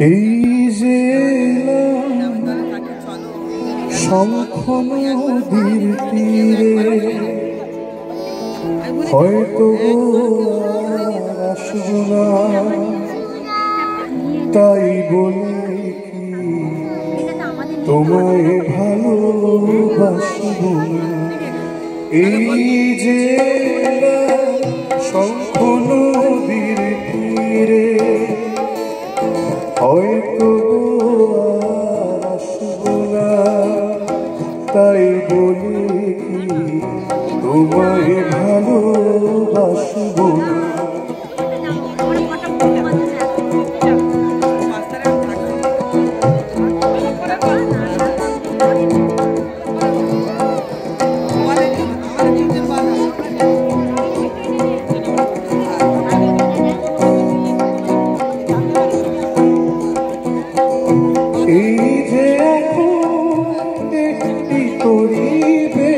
এই যে শঙ্খ নদীর তীরে হয়তো আসব না, তাই বলে কি তোমায় ভালোবাসব না। এই যে শঙ্খ নদীর তীরে হয়তো আসব না, তাই বলে কি তোমায় ভালোবাসব না। এই যে একটি করিবে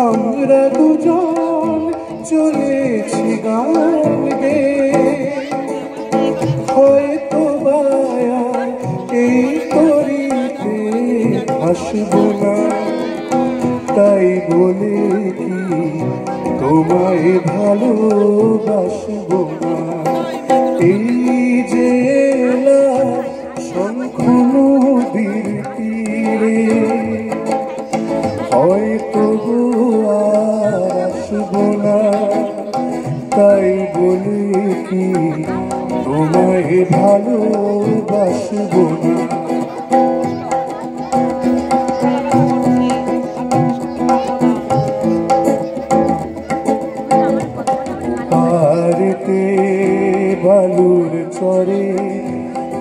আমরা দুজন চলেছি গান গেয়ে, হয়তো এই করিতে আসব না, তাই বলে কি তোমায় ভালোবাসব না। এই যে শঙ্খ নদীর তীরে হয়তো আর আসব না, তাই বলে কি তোমায় ভালোবাসব না। পারেতে বালুর চরে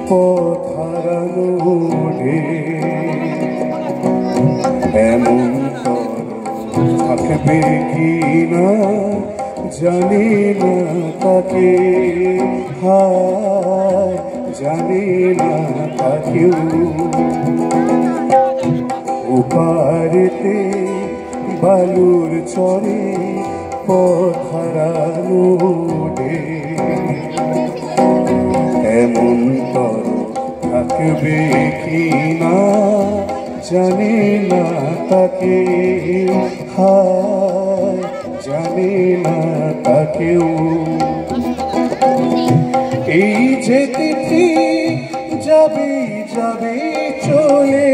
পথ হারানো এমন থাকবে কি না জানি না তাকে, হায় জানি না তাকেও। ওপারেতে বালুর চরে পথ হারানো এমন তর থাকবে কি না জানি না তাকে, হায় জানি না তাকেও। এই যে তিথি যাবে যাবে চলে,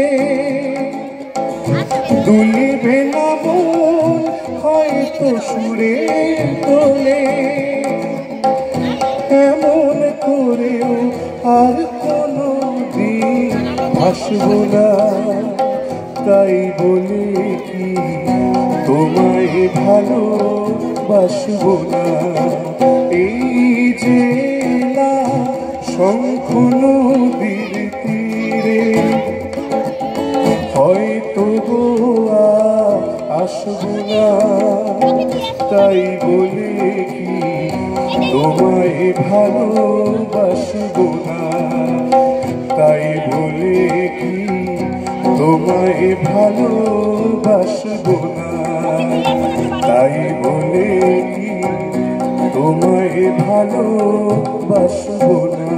দুলিবে না মন হয়তো সুরে তোলে, এমন করেও আর কোনো দিন আসব না, তাই বলে কি তোমায় ভালোবাসব না। এই যে শঙ্খ নদীর তীরে হয়তো আসব না, তাই বলে কি তোমায় ভালোবাসব না, তাই বলে কি তোমায় ভালোবাসব না, তাই বলে কি তোমায় ভালোবাসব না।